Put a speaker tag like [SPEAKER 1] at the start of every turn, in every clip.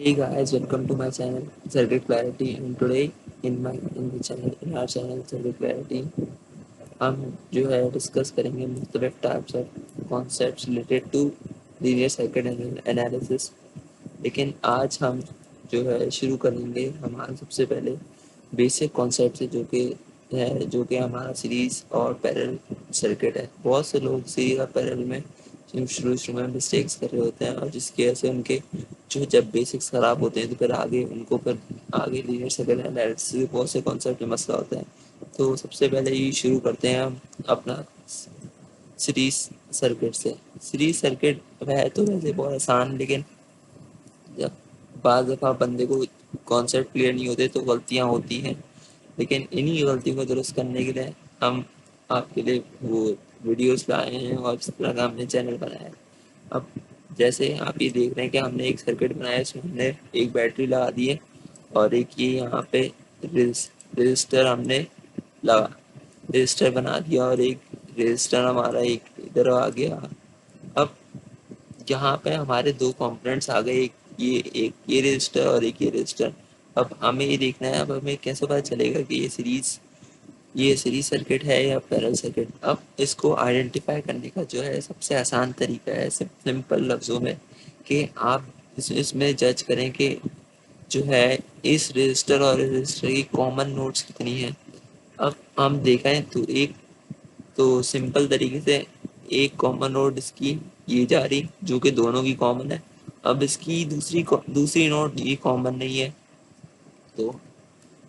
[SPEAKER 1] Hey guys, welcome to my channel Circuit Clarity, and today in our channel Circuit Clarity हम जो है discuss करेंगे मुख्तलिफ types of concepts related to linear circuit analysis. लेकिन आज हम जो है शुरू करेंगे हमारा सबसे पहले बेसिक कॉन्सेप्ट से, जो कि हमारा सीरीज और पैरेलल सर्किट है। बहुत से लोग सीरीज और पैरेलल में शुरू में मिस्टेक्स कर रहे होते हैं, और जिसकी वजह से उनके जो जब बेसिक्स ख़राब होते हैं तो फिर आगे लीनियर सर्किट एनालिसिस के बहुत से कॉन्सेप्ट में मसला होता है। तो सबसे पहले ये शुरू करते हैं हम अपना सीरीज सर्किट से। सीरीज सर्किट वह तो वैसे बहुत आसान, लेकिन जब बाज़ दफ़ा बंदे को कॉन्सेप्ट क्लियर नहीं होते तो गलतियाँ होती हैं। लेकिन इन्हीं गलतियों को दुरुस्त करने के लिए हम आपके लिए वो वीडियोस लाए हैं और इस तरह का हमने चैनल बनाया है। अब जैसे आप ये देख रहे हैं कि हमने एक सर्किट बनाया है, इसमें हमने एक बैटरी लगा दी है और एक ये यहाँ पे रजिस्टर हमने लगा रजिस्टर बना दिया, और एक रजिस्टर हमारा एक इधर आ गया। अब यहाँ पे हमारे दो कंपोनेंट्स आ गए, एक ये रजिस्टर और एक ये रजिस्टर। अब हमें ये देखना है, अब हमें कैसे पता चलेगा कि ये सीरीज सर्किट है या पैरेलल सर्किट। अब इसको आइडेंटिफाई करने का जो है सबसे आसान तरीका है सिंपल लफ्ज़ों में कि आप इसमें जज करें कि जो है इस रजिस्टर और इस रजिस्टर की कॉमन नोड्स कितनी है। अब हम देखें तो सिंपल तरीके से एक कॉमन नोड इसकी ये जा रही, जो कि दोनों की कॉमन है। अब इसकी दूसरी नोड ये कॉमन नहीं है, तो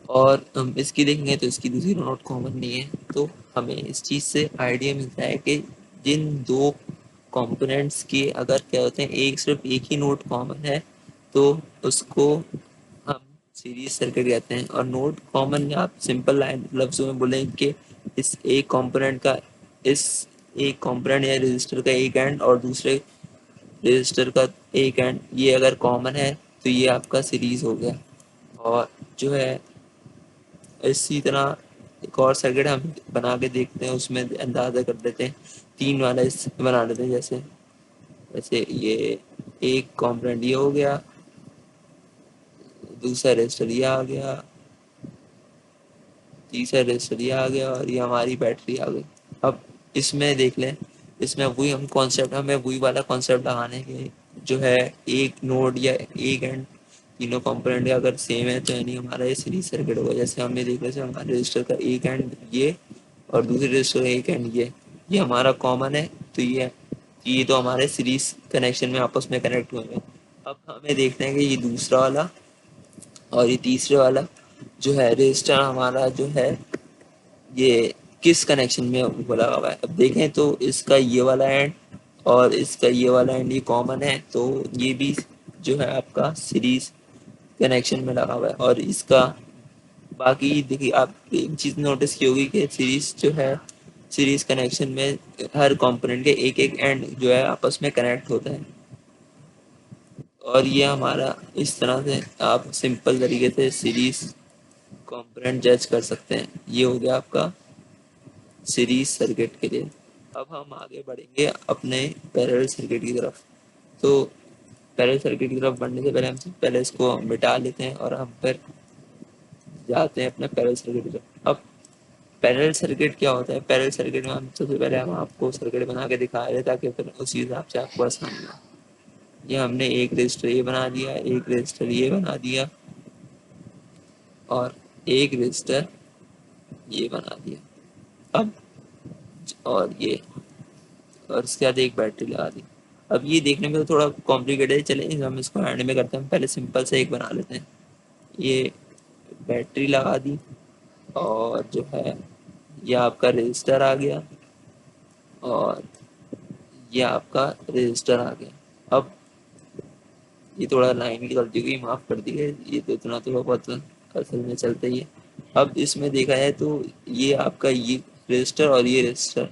[SPEAKER 1] और हम इसकी देखेंगे तो इसकी दूसरी नोट कॉमन नहीं है। तो हमें इस चीज़ से आइडिया मिलता है कि जिन दो कंपोनेंट्स के अगर क्या होते हैं सिर्फ एक ही नोट कॉमन है, तो उसको हम सीरीज सर्किट कहते हैं। और नोट कॉमन आप सिंपल लाइन लफ्ज़ों में बोलें कि इस एक कंपोनेंट का इस एक कंपोनेंट या रजिस्टर का एक एंड और दूसरे रजिस्टर का एक एंड ये अगर कॉमन है तो ये आपका सीरीज हो गया। और जो है इसी तरह एक और सर्किट हम बना के देखते हैं, उसमें अंदाज़ा कर लेते हैं। तीन वाला इस बना लेते हैं, जैसे जैसे ये एक कॉम्पोनेंट ये हो गया, दूसरा रजिस्टर ये आ गया, तीसरा रजिस्टर ये आ गया, और ये हमारी बैटरी आ गई। अब इसमें देख लें, इसमें हमें वही वाला कॉन्सेप्ट लगाने के जो है एक नोड या एक एंड तीनों कंपोनेंट अगर सेम है तो यानी हमारा ये सीरीज सर्किट होगा। जैसे हमने देखा जैसे हमारे रजिस्टर का एक एंड ये और दूसरे रजिस्टर का एक एंड ये हमारा कॉमन है, तो ये तो हमारे सीरीज कनेक्शन में आपस में कनेक्ट हुए हैं। अब हमें देखना है कि ये दूसरा वाला और ये तीसरे वाला जो है रजिस्टर हमारा जो है ये किस कनेक्शन में वो लगा हुआ है। अब देखें तो इसका ये वाला एंड और इसका ये वाला एंड ये कॉमन है, तो ये भी जो है आपका सीरीज कनेक्शन में लगा हुआ है। और इसका बाकी देखिए, आप एक चीज़ नोटिस की होगी कि सीरीज कनेक्शन में हर कंपोनेंट के एक एक एंड जो है आपस में कनेक्ट होता है। और ये हमारा इस तरह से आप सिंपल तरीके से सीरीज कंपोनेंट जज कर सकते हैं। ये हो गया आपका सीरीज सर्किट के लिए। अब हम आगे बढ़ेंगे अपने पैरेलल सर्किट की तरफ। तो पैरेलल सर्किट की तरफ बढ़ने से पहले हम पहले इसको मिटा लेते हैं और हम फिर जाते हैं अपने पैरेलल सर्किट की तरफ। अब पैरेलल सर्किट क्या होता है? पैरेलल सर्किट में हम सबसे पहले हम आपको सर्किट बना के दिखा रहे हैं ताकि फिर उसी हिसाब से आपको आसानी हो। ये हमने एक रजिस्टर ये बना दिया, एक रजिस्टर ये बना दिया, और एक रजिस्टर ये बना दिया। अब और ये और उसके बाद एक बैटरी लगा दी। अब ये देखने में तो थोड़ा कॉम्प्लिकेटेड है, चले हम इसको हैंड में करते हैं। पहले सिंपल से एक बना लेते हैं। ये बैटरी लगा दी, और जो है ये आपका रजिस्टर आ गया, और ये आपका रजिस्टर आ गया। अब ये थोड़ा लाइन की गलती हुई, माफ़ कर दी है, ये तो इतना तो बहुत असल में चलता ही है। अब इसमें देखा जाए तो ये आपका ये रजिस्टर और ये रजिस्टर।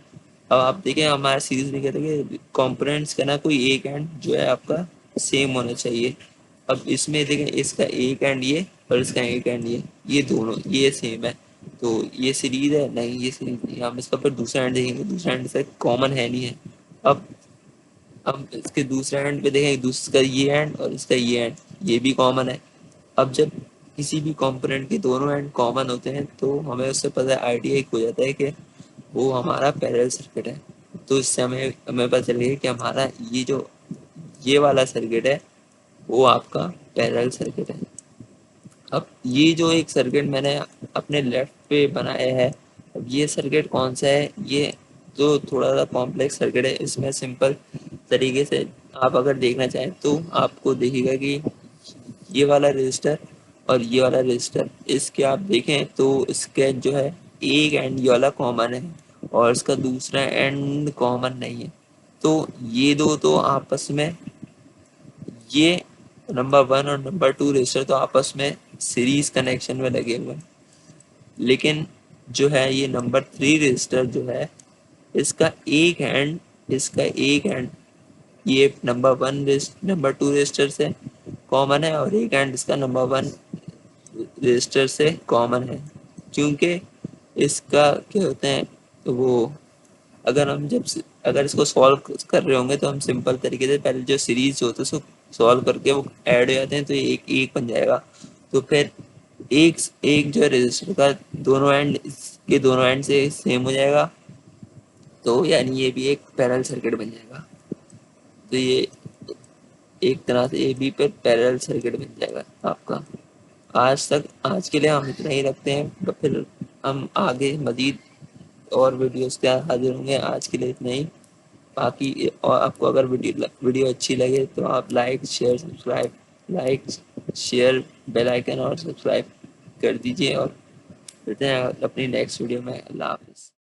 [SPEAKER 1] अब आप देखें हमारा सीरीज में कहते हैं कि कंपोनेंट्स का ना कोई एक एंड जो है आपका सेम होना चाहिए। अब इसमें देखें इसका एक एंड ये और इसका एक एंड ये दोनों ये सेम है, तो ये सीरीज है नहीं, ये सीरीज नहीं। हम इसका फिर दूसरा एंड देखेंगे, दूसरा एंड से कॉमन है नहीं है। अब हम इसके दूसरे एंड पे देखें, दूसरा ये एंड और इसका ये एंड, ये भी कॉमन है। अब जब किसी भी कंपोनेंट के दोनों एंड कॉमन होते हैं तो हमें उससे पता आइडिया एक हो जाता है कि वो हमारा पैरेलल सर्किट है। तो इससे हमें हमें पता चल गया कि हमारा ये जो ये वाला सर्किट है वो आपका पैरेलल सर्किट है। अब ये जो एक सर्किट मैंने अपने लेफ्ट पे बनाया है, अब ये सर्किट कौन सा है, ये तो थोड़ा सा कॉम्प्लेक्स सर्किट है। इसमें सिंपल तरीके से आप अगर देखना चाहें तो आपको देखिएगा कि ये वाला रजिस्टर और ये वाला रजिस्टर, इसके आप देखें तो इसके जो है एक एंड ये वाला कॉमन है और इसका दूसरा एंड कॉमन नहीं है। तो ये दो तो आपस में, ये नंबर वन और नंबर टू रजिस्टर तो आपस में सीरीज कनेक्शन में लगे हुए हैं। लेकिन जो है ये नंबर थ्री रजिस्टर जो है, इसका एक हैंड, इसका एक हैंड ये नंबर टू रजिस्टर से कॉमन है और एक हैंड इसका नंबर वन रजिस्टर से कॉमन है। क्योंकि इसका क्या होते हैं वो, अगर हम जब अगर इसको सॉल्व कर रहे होंगे तो हम सिंपल तरीके से पहले जो सीरीज होते है उसको सॉल्व करके वो ऐड हो जाते हैं तो एक एक बन जाएगा। तो फिर एक एक जो है रजिस्टर का दोनों एंड के दोनों एंड से सेम हो जाएगा, तो यानी ये भी एक पैरेलल सर्किट बन जाएगा। तो ये एक तरह से ए बी पर पैरेलल सर्किट बन जाएगा आपका। आज के लिए हम इतना ही रखते हैं, तो फिर हम आगे मजीद और वीडियोस के साथ हाजिर होंगे। आज के लिए इतना ही। बाकी और आपको अगर वीडियो अच्छी लगे तो आप लाइक शेयर बेल आइकन और सब्सक्राइब कर दीजिए और मिलते हैं अपनी नेक्स्ट वीडियो में। अल्लाह हाफिज़।